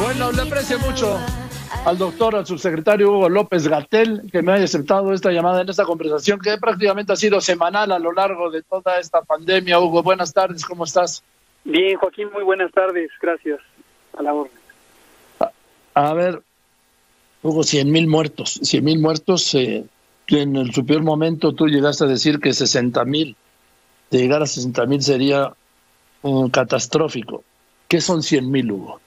Bueno, le aprecio mucho al doctor, al subsecretario Hugo López-Gatell, que me haya aceptado esta llamada en esta conversación, que prácticamente ha sido semanal a lo largo de toda esta pandemia. Hugo, buenas tardes, ¿cómo estás? Bien, Joaquín, muy buenas tardes, gracias, a la orden. A ver, Hugo, 100,000 muertos, 100,000 muertos, que en su peor momento tú llegaste a decir que 60,000, de llegar a 60,000 sería catastrófico. ¿Qué son 100,000, Hugo?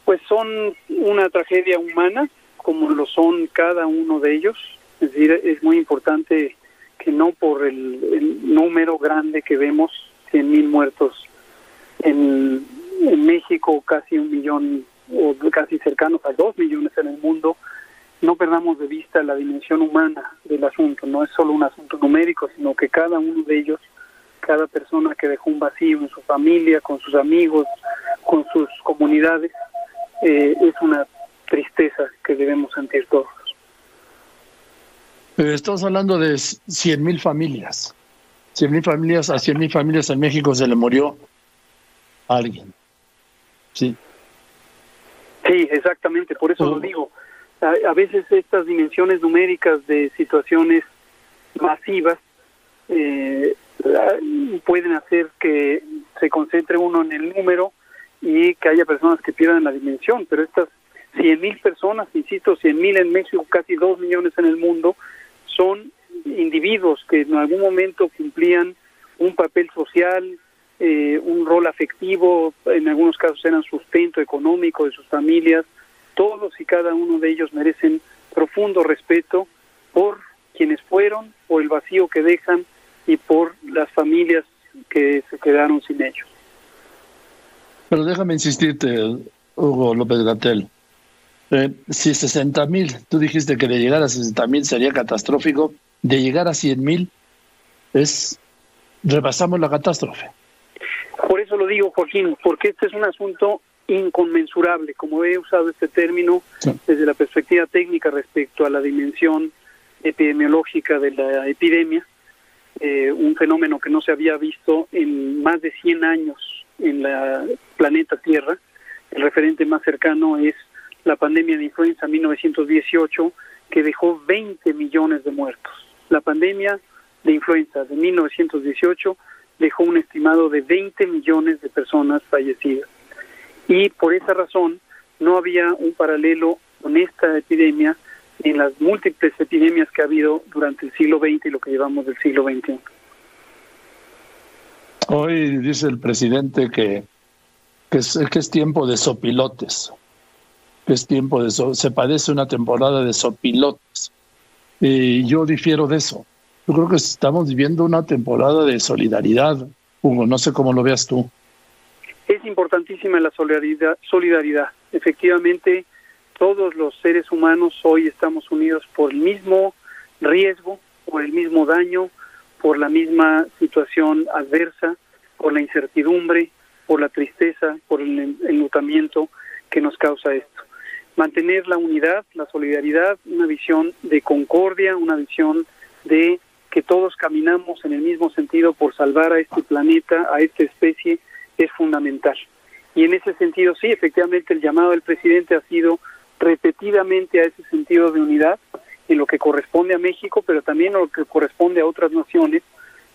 Pues son una tragedia humana, como lo son cada uno de ellos. Es decir, es muy importante que no por el número grande que vemos, 100,000 muertos en México, casi 1 millón o casi cercanos a 2 millones en el mundo, no perdamos de vista la dimensión humana del asunto. No es solo un asunto numérico, sino que cada uno de ellos, cada persona que dejó un vacío en su familia, con sus amigos, con sus comunidades, es una tristeza que debemos sentir todos. Estamos hablando de 100,000 familias. 100,000 familias, a 100,000 familias en México se le murió alguien. Sí. Sí, exactamente, por eso lo digo. A veces estas dimensiones numéricas de situaciones masivas pueden hacer que se concentre uno en el número y que haya personas que pierdan la dimensión, pero estas 100,000 personas, insisto, 100,000 en México, casi 2 millones en el mundo, son individuos que en algún momento cumplían un papel social, un rol afectivo, en algunos casos eran sustento económico de sus familias. Todos y cada uno de ellos merecen profundo respeto por quienes fueron, por el vacío que dejan y por las familias que se quedaron sin ellos. Pero déjame insistirte, Hugo López-Gatell. Si 60,000, tú dijiste que de llegar a 60,000 sería catastrófico, de llegar a 100,000 rebasamos la catástrofe. Por eso lo digo, Joaquín, porque este es un asunto inconmensurable, como he usado este término desde la perspectiva técnica respecto a la dimensión epidemiológica de la epidemia, un fenómeno que no se había visto en más de 100 años en la planeta Tierra. El referente más cercano es la pandemia de influenza 1918, que dejó 20 millones de muertos. La pandemia de influenza de 1918 dejó un estimado de 20 millones de personas fallecidas. Y por esa razón no había un paralelo con esta epidemia en las múltiples epidemias que ha habido durante el siglo XX y lo que llevamos del siglo XXI. Hoy dice el presidente que es tiempo de sopilotes, que es tiempo de se padece una temporada de sopilotes. Y yo difiero de eso. Yo creo que estamos viviendo una temporada de solidaridad, Hugo, no sé cómo lo veas tú. Es importantísima la solidaridad. Efectivamente, todos los seres humanos hoy estamos unidos por el mismo riesgo, por el mismo daño, por la misma situación adversa, por la incertidumbre, por la tristeza, por el enlutamiento que nos causa esto. Mantener la unidad, la solidaridad, una visión de concordia, una visión de que todos caminamos en el mismo sentido por salvar a este planeta, a esta especie, es fundamental. Y en ese sentido, sí, efectivamente el llamado del presidente ha sido repetidamente a ese sentido de unidad, en lo que corresponde a México, pero también en lo que corresponde a otras naciones.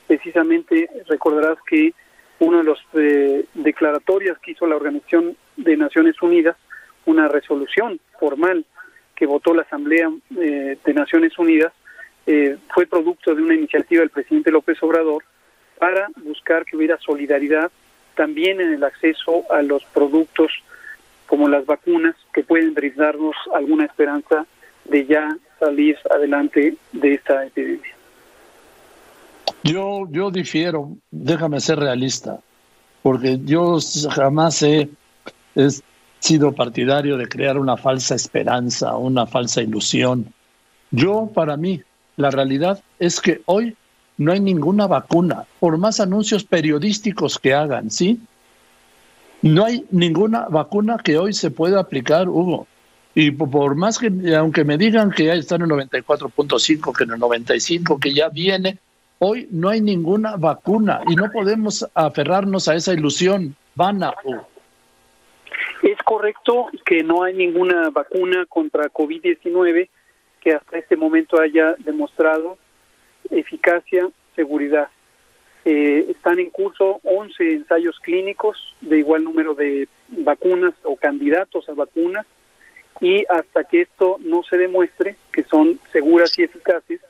Precisamente recordarás que una de las declaratorias que hizo la Organización de Naciones Unidas, una resolución formal que votó la Asamblea de Naciones Unidas, fue producto de una iniciativa del presidente López Obrador para buscar que hubiera solidaridad también en el acceso a los productos como las vacunas que pueden brindarnos alguna esperanza de ya salir adelante de esta epidemia. Yo difiero, déjame ser realista, porque yo jamás he sido partidario de crear una falsa esperanza, una falsa ilusión. Para mí, la realidad es que hoy no hay ninguna vacuna, por más anuncios periodísticos que hagan, ¿sí? No hay ninguna vacuna que hoy se pueda aplicar, Hugo. Y por más que, aunque me digan que ya están en 94.5, que en el 95, que ya viene, hoy no hay ninguna vacuna y no podemos aferrarnos a esa ilusión vana, Hugo. Es correcto que no hay ninguna vacuna contra COVID-19 que hasta este momento haya demostrado eficacia, seguridad. Están en curso 11 ensayos clínicos de igual número de vacunas o candidatos a vacunas, y hasta que esto no se demuestre que son seguras y eficaces,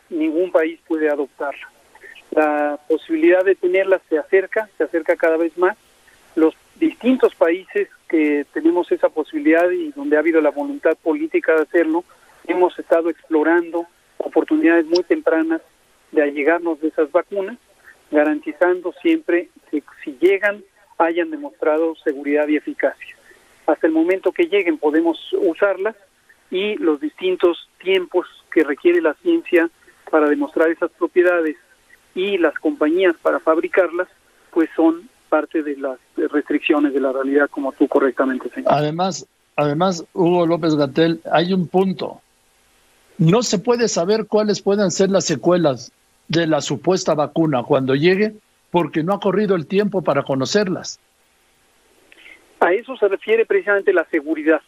ningún país puede adoptarla. La posibilidad de tenerlas se acerca cada vez más. Los distintos países que tenemos esa posibilidad y donde ha habido la voluntad política de hacerlo, hemos estado explorando oportunidades muy tempranas de allegarnos de esas vacunas, garantizando siempre que si llegan hayan demostrado seguridad y eficacia. Hasta el momento que lleguen podemos usarlas, y los distintos tiempos que requiere la ciencia para demostrar esas propiedades y las compañías para fabricarlas, pues son parte de las restricciones de la realidad, como tú correctamente señalas. Además, Hugo López-Gatell, hay un punto. No se puede saber cuáles puedan ser las secuelas de la supuesta vacuna cuando llegue, porque no ha corrido el tiempo para conocerlas. A eso se refiere precisamente la seguridad.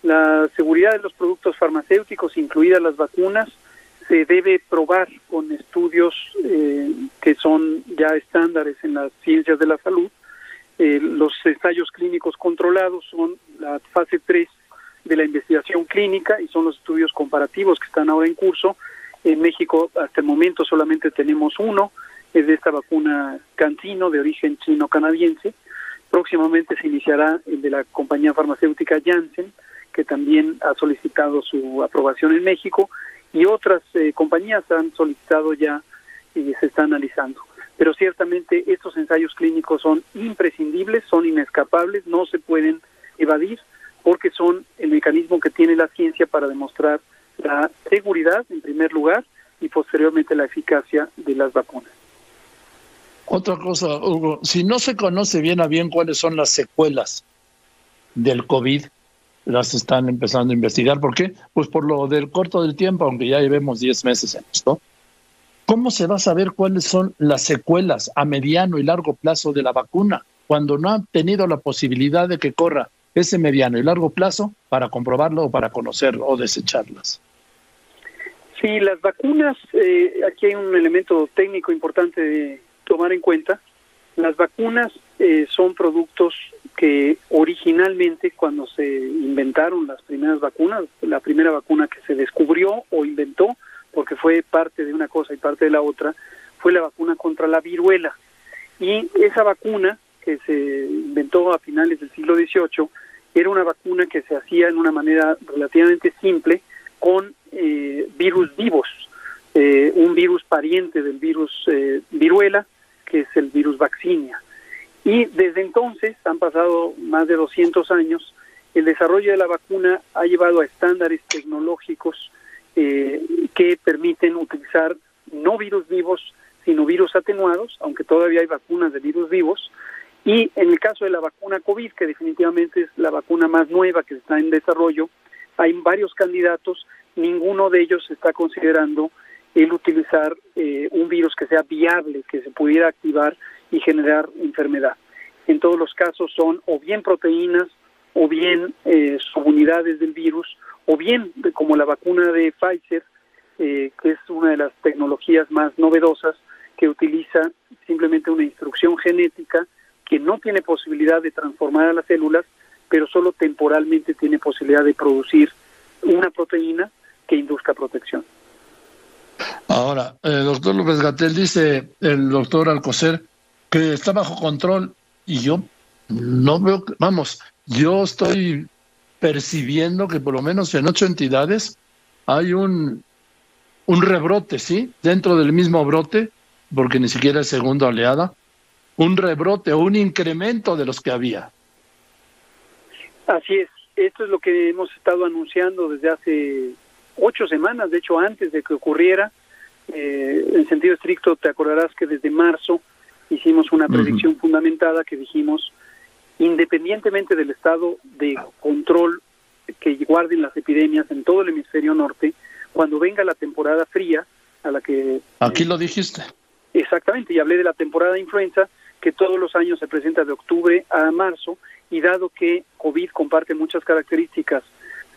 La seguridad de los productos farmacéuticos, incluidas las vacunas, se debe probar con estudios que son ya estándares en las ciencias de la salud. Los ensayos clínicos controlados son la fase 3 de la investigación clínica y son los estudios comparativos que están ahora en curso. En México hasta el momento solamente tenemos uno, es de esta vacuna CanSino de origen chino-canadiense. Próximamente se iniciará el de la compañía farmacéutica Janssen, que también ha solicitado su aprobación en México, y otras compañías han solicitado ya y se está analizando. Pero ciertamente estos ensayos clínicos son imprescindibles, son inescapables, no se pueden evadir, porque son el mecanismo que tiene la ciencia para demostrar la seguridad en primer lugar y posteriormente la eficacia de las vacunas. Otra cosa, Hugo, si no se conoce bien a bien cuáles son las secuelas del COVID, las están empezando a investigar. ¿Por qué? Pues por lo del corto del tiempo, aunque ya llevemos 10 meses en esto. ¿Cómo se va a saber cuáles son las secuelas a mediano y largo plazo de la vacuna cuando no han tenido la posibilidad de que corra ese mediano y largo plazo para comprobarlo o para conocerlo o desecharlas? Sí, las vacunas, aquí hay un elemento técnico importante de tomar en cuenta. Las vacunas son productos que originalmente, cuando se inventaron las primeras vacunas, la primera vacuna que se descubrió o inventó, porque fue parte de una cosa y parte de la otra, fue la vacuna contra la viruela. Y esa vacuna, que se inventó a finales del siglo XVIII, era una vacuna que se hacía en una manera relativamente simple con virus vivos, un virus pariente del virus viruela, que es el virus vaccinia. Y desde entonces, han pasado más de 200 años, el desarrollo de la vacuna ha llevado a estándares tecnológicos que permiten utilizar no virus vivos, sino virus atenuados, aunque todavía hay vacunas de virus vivos. Y en el caso de la vacuna COVID, que definitivamente es la vacuna más nueva que está en desarrollo, hay varios candidatos, ninguno de ellos se está considerando el utilizar un virus que sea viable, que se pudiera activar y generar enfermedad. En todos los casos son o bien proteínas, o bien subunidades del virus, o bien como la vacuna de Pfizer, que es una de las tecnologías más novedosas, que utiliza simplemente una instrucción genética que no tiene posibilidad de transformar a las células, pero solo temporalmente tiene posibilidad de producir una proteína que induzca protección. Ahora, doctor López-Gatell, dice el doctor Alcocer que está bajo control, y yo no veo, yo estoy percibiendo que por lo menos en 8 entidades hay un rebrote, ¿sí? Dentro del mismo brote, porque ni siquiera es segunda oleada, un rebrote o un incremento de los que había. Así es, esto es lo que hemos estado anunciando desde hace 8 semanas, de hecho antes de que ocurriera. En sentido estricto, te acordarás que desde marzo hicimos una predicción fundamentada que dijimos, independientemente del estado de control que guarden las epidemias en todo el hemisferio norte, cuando venga la temporada fría, a la que... Aquí lo dijiste. Exactamente, y hablé de la temporada de influenza, que todos los años se presenta de octubre a marzo, y dado que COVID comparte muchas características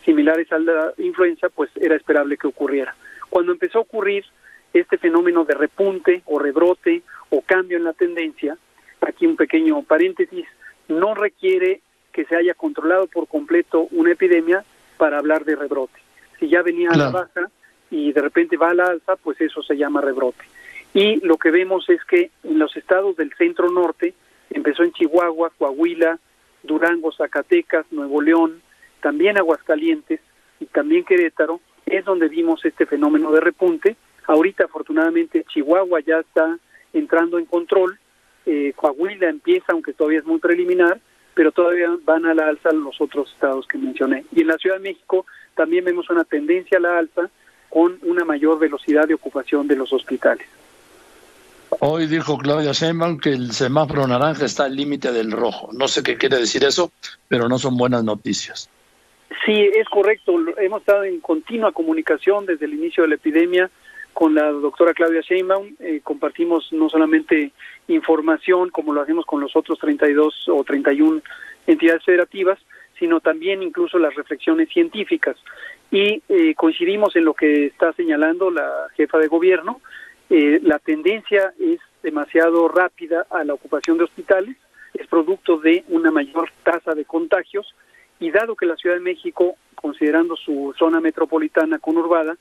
similares a la influenza, pues era esperable que ocurriera. Cuando empezó a ocurrir este fenómeno de repunte o rebrote o cambio en la tendencia, aquí un pequeño paréntesis, no requiere que se haya controlado por completo una epidemia para hablar de rebrote. Si ya venía a la baja y de repente va a la alza, pues eso se llama rebrote. Y lo que vemos es que en los estados del centro norte, empezó en Chihuahua, Coahuila, Durango, Zacatecas, Nuevo León, también Aguascalientes y también Querétaro, es donde vimos este fenómeno de repunte. Ahorita afortunadamente Chihuahua ya está entrando en control, Coahuila empieza, aunque todavía es muy preliminar, pero todavía van a la alza los otros estados que mencioné. Y en la Ciudad de México también vemos una tendencia a la alza con una mayor velocidad de ocupación de los hospitales. Hoy dijo Claudia Sheinbaum que el semáforo naranja está al límite del rojo. No sé qué quiere decir eso, pero no son buenas noticias. Sí, es correcto. Hemos estado en continua comunicación desde el inicio de la epidemia con la doctora Claudia Sheinbaum. Compartimos no solamente información, como lo hacemos con los otros 32 o 31 entidades federativas, sino también incluso las reflexiones científicas. Y coincidimos en lo que está señalando la jefa de gobierno. La tendencia es demasiado rápida a la ocupación de hospitales, es producto de una mayor tasa de contagios, y dado que la Ciudad de México, considerando su zona metropolitana conurbada,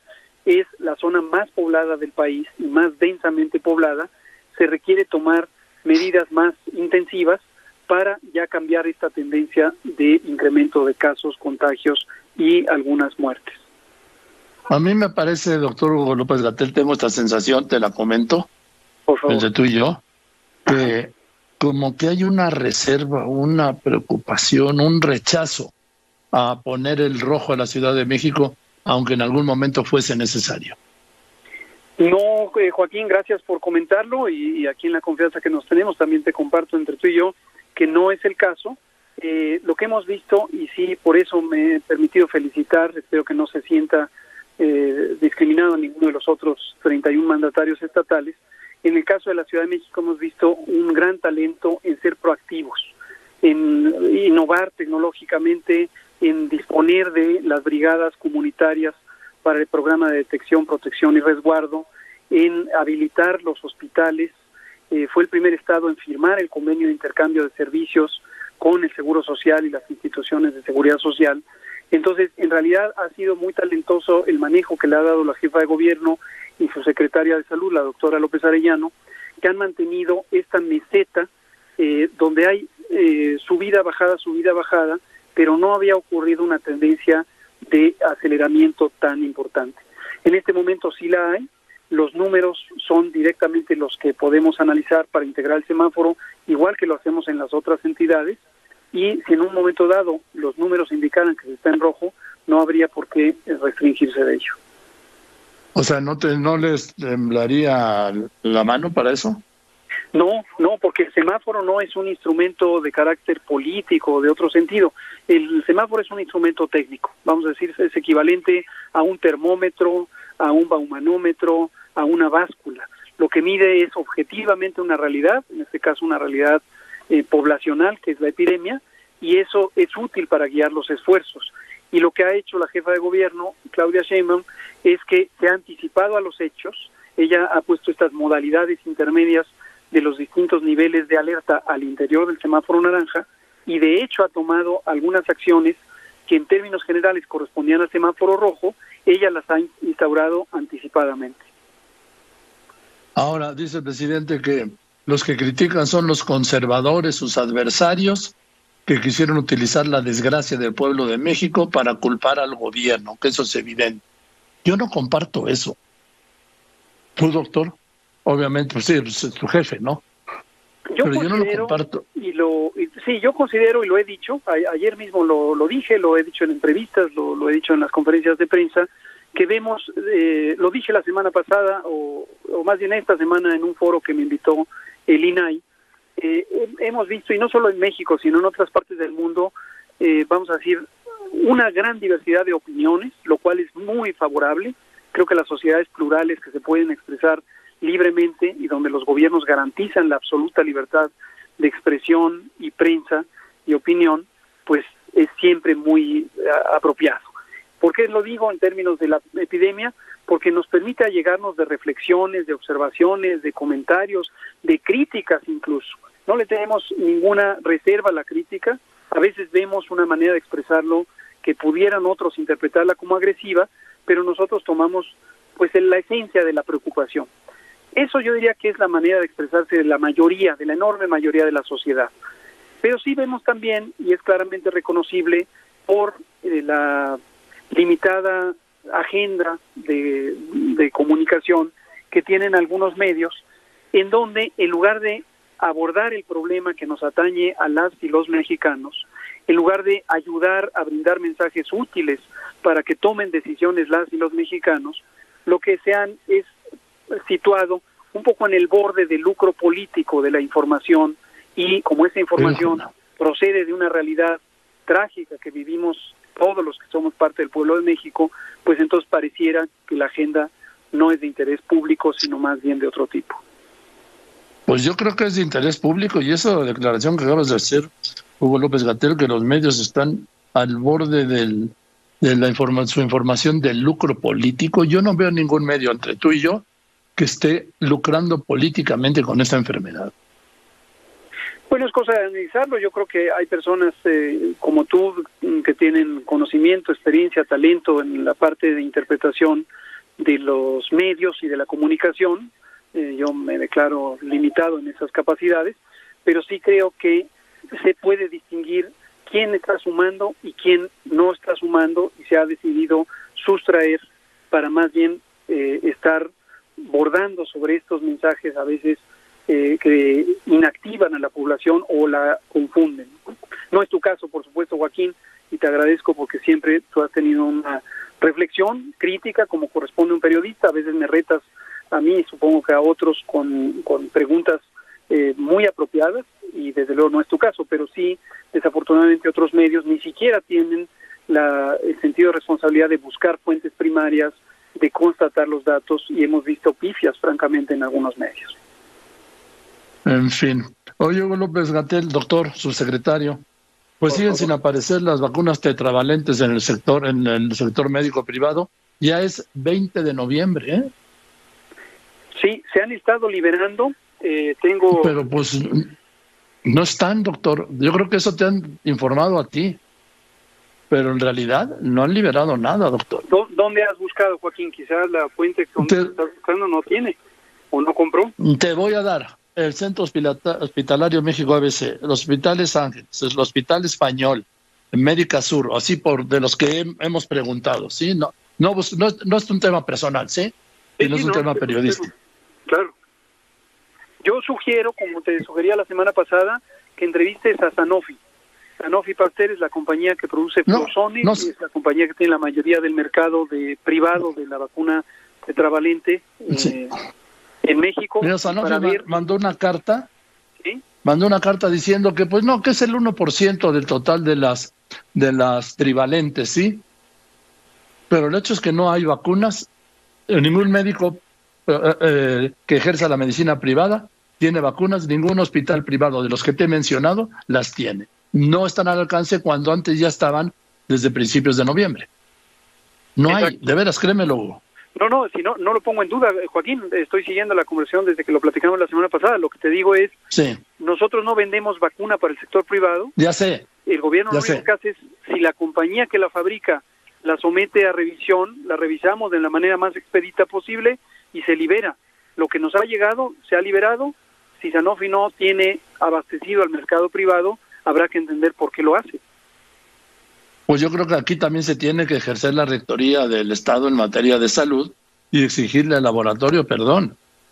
es la zona más poblada del país y más densamente poblada, se requiere tomar medidas más intensivas para ya cambiar esta tendencia de incremento de casos, contagios y algunas muertes. A mí me parece, doctor Hugo López-Gatell, tengo esta sensación, te la comento, por favor, entre tú y yo, que como que hay una reserva, una preocupación, un rechazo a poner el rojo a la Ciudad de México, aunque en algún momento fuese necesario. No, Joaquín, gracias por comentarlo, y aquí en la confianza que nos tenemos también te comparto entre tú y yo que no es el caso. Lo que hemos visto, y sí, por eso me he permitido felicitar, espero que no se sienta discriminado a ninguno de los otros 31 mandatarios estatales. En el caso de la Ciudad de México hemos visto un gran talento en ser proactivos, en innovar tecnológicamente, en disponer de las brigadas comunitarias para el programa de detección, protección y resguardo, en habilitar los hospitales. Fue el primer estado en firmar el convenio de intercambio de servicios con el Seguro Social y las instituciones de seguridad social. Entonces, en realidad ha sido muy talentoso el manejo que le ha dado la jefa de gobierno y su secretaria de salud, la doctora López Arellano, que han mantenido esta meseta donde hay subida, bajada, pero no había ocurrido una tendencia de aceleramiento tan importante. En este momento sí la hay. Los números son directamente los que podemos analizar para integrar el semáforo, igual que lo hacemos en las otras entidades, y si en un momento dado los números indicaran que se está en rojo, no habría por qué restringirse de ello. O sea, ¿no les temblaría la mano para eso? No, porque el semáforo no es un instrumento de carácter político o de otro sentido. El semáforo es un instrumento técnico, vamos a decir, es equivalente a un termómetro, a un baumanómetro, a una báscula. Lo que mide es objetivamente una realidad, en este caso una realidad poblacional, que es la epidemia, y eso es útil para guiar los esfuerzos. Y lo que ha hecho la jefa de gobierno, Claudia Sheinbaum, es que se ha anticipado a los hechos. Ella ha puesto estas modalidades intermedias de los distintos niveles de alerta al interior del semáforo naranja, y de hecho ha tomado algunas acciones que en términos generales correspondían al semáforo rojo. Ella las ha instaurado anticipadamente. Ahora dice el presidente que los que critican son los conservadores, sus adversarios, que quisieron utilizar la desgracia del pueblo de México para culpar al gobierno, que eso es evidente. Yo no comparto eso. ¿Tú, doctor? Obviamente, pues sí, es tu jefe, ¿no? Pero yo no lo comparto. Sí, yo considero, y lo he dicho, ayer mismo lo dije, lo he dicho en entrevistas, lo he dicho en las conferencias de prensa, que vemos, lo dije la semana pasada, o más bien esta semana en un foro que me invitó el INAI, hemos visto, y no solo en México, sino en otras partes del mundo, vamos a decir, una gran diversidad de opiniones, lo cual es muy favorable. Creo que las sociedades plurales que se pueden expresar libremente y donde los gobiernos garantizan la absoluta libertad de expresión y prensa y opinión, pues es siempre muy apropiado. ¿Por qué lo digo en términos de la epidemia? Porque nos permite allegarnos de reflexiones, de observaciones, de comentarios, de críticas incluso. No le tenemos ninguna reserva a la crítica. A veces vemos una manera de expresarlo que pudieran otros interpretarla como agresiva, pero nosotros tomamos pues la esencia de la preocupación. Eso yo diría que es la manera de expresarse de la mayoría, de la enorme mayoría de la sociedad. Pero sí vemos también, y es claramente reconocible por la limitada agenda de comunicación que tienen algunos medios, en donde en lugar de abordar el problema que nos atañe a las y los mexicanos, en lugar de ayudar a brindar mensajes útiles para que tomen decisiones las y los mexicanos, lo que se han es situado un poco en el borde del lucro político de la información, y como esa información procede de una realidad trágica que vivimos todos los que somos parte del pueblo de México, pues entonces pareciera que la agenda no es de interés público, sino más bien de otro tipo. Pues yo creo que es de interés público, y esa declaración que acabas de hacer, Hugo López-Gatell, que los medios están al borde de su información del lucro político. Yo no veo ningún medio entre tú y yo que esté lucrando políticamente con esta enfermedad. Bueno, es cosa de analizarlo. Yo creo que hay personas como tú que tienen conocimiento, experiencia, talento en la parte de interpretación de los medios y de la comunicación. Yo me declaro limitado en esas capacidades, pero sí creo que se puede distinguir quién está sumando y quién no está sumando, y se ha decidido sustraer para más bien estar bordando sobre estos mensajes a veces que inactivan a la población o la confunden. No es tu caso, por supuesto, Joaquín, y te agradezco porque siempre tú has tenido una reflexión crítica como corresponde a un periodista. A veces me retas a mí, supongo que a otros, con preguntas muy apropiadas, y desde luego no es tu caso, pero sí, desafortunadamente, otros medios ni siquiera tienen el sentido de responsabilidad de buscar fuentes primarias, de constatar los datos, y hemos visto pifias, francamente, en algunos medios. En fin. Oye, Hugo López-Gatell, doctor, subsecretario, pues siguen sin aparecer las vacunas tetravalentes en el sector médico privado. Ya es 20 de noviembre, ¿eh? Sí, se han estado liberando. Pero pues no están, doctor. Yo creo que eso te han informado a ti, pero en realidad no han liberado nada, doctor. ¿Dónde has buscado, Joaquín? Quizás la fuente que estás buscando no tiene o no compró. Te voy a dar el Centro Hospitalario México ABC, el Hospital Ángeles, el Hospital Español, Médica Sur, así de los que hemos preguntado, ¿sí? No es un tema personal, ¿sí? Y no es un tema periodístico. Claro. Yo sugiero, como te sugería la semana pasada, que entrevistes a Sanofi. Sanofi Pasteur es la compañía que produce Fluzone, y es la compañía que tiene la mayoría del mercado privado de la vacuna tetravalente en México. Mira, Sanofi mandó una carta, ¿sí? Mandó una carta diciendo que pues no, que es el 1% del total de las trivalentes, ¿sí? Pero el hecho es que no hay vacunas. Ningún médico que ejerza la medicina privada tiene vacunas, ningún hospital privado de los que te he mencionado las tiene. No están al alcance cuando antes ya estaban desde principios de noviembre. No Exacto. Hay, de veras, créemelo, Hugo. No lo pongo en duda, Joaquín. Estoy siguiendo la conversación desde que lo platicamos la semana pasada. Lo que te digo es, sí, nosotros no vendemos vacuna para el sector privado. Ya sé. El gobierno lo único que hace es, si la compañía que la fabrica la somete a revisión, la revisamos de la manera más expedita posible y se libera. Lo que nos ha llegado, se ha liberado. Si Sanofi no tiene abastecido al mercado privado, habrá que entender por qué lo hace. Pues yo creo que aquí también se tiene que ejercer la rectoría del Estado en materia de salud y exigirle al laboratorio,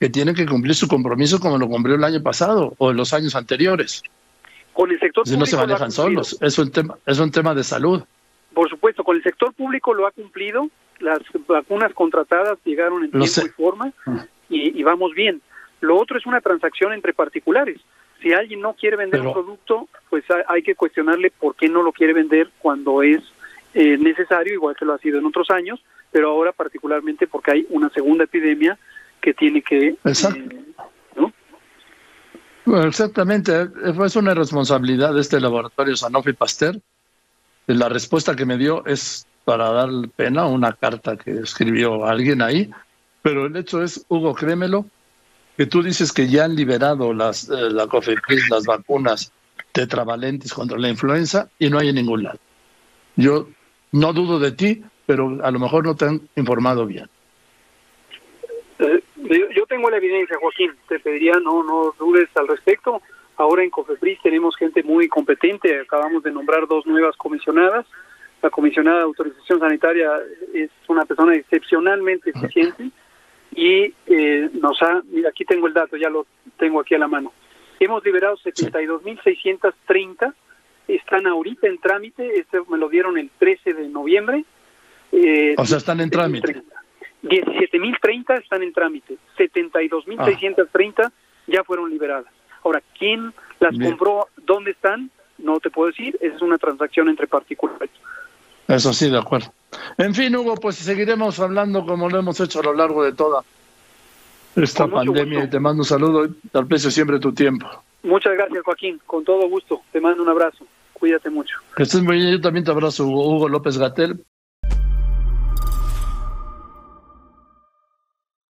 que tiene que cumplir su compromiso como lo cumplió el año pasado o en los años anteriores. Con el sector público no se manejan solos, es un tema de salud. Por supuesto, con el sector público lo ha cumplido, las vacunas contratadas llegaron en tiempo y forma y vamos bien. Lo otro es una transacción entre particulares. Si alguien no quiere vender un producto, pues hay que cuestionarle por qué no lo quiere vender cuando es necesario, igual que lo ha sido en otros años, pero ahora particularmente porque hay una segunda epidemia que tiene que... Exacto. ¿no? Bueno, exactamente, es una irresponsabilidad de este laboratorio Sanofi Pasteur. La respuesta que me dio es para dar pena, una carta que escribió alguien ahí, pero el hecho es, Hugo, créemelo, que tú dices que ya han liberado la COFEPRIS, las vacunas tetravalentes contra la influenza y no hay en ningún lado. Yo no dudo de ti, pero a lo mejor no te han informado bien. Yo tengo la evidencia, Joaquín, te pediría no dudes al respecto. Ahora en COFEPRIS tenemos gente muy competente, acabamos de nombrar 2 nuevas comisionadas. La comisionada de autorización sanitaria es una persona excepcionalmente eficiente y mira, aquí tengo el dato, ya lo tengo aquí a la mano. Hemos liberado 72.630, están ahorita en trámite, me lo dieron el 13 de noviembre. O sea, están en trámite. 17.030 están en trámite, 72.630 ya fueron liberadas. Ahora, ¿quién las compró? ¿Dónde están? No te puedo decir, es una transacción entre particulares. Eso sí, de acuerdo. En fin, Hugo, pues seguiremos hablando como lo hemos hecho a lo largo de toda esta pandemia. Y te mando un saludo y te aprecio siempre tu tiempo. Muchas gracias, Joaquín, con todo gusto. Te mando un abrazo. Cuídate mucho. Que estés muy bien, yo también te abrazo, Hugo López-Gatell.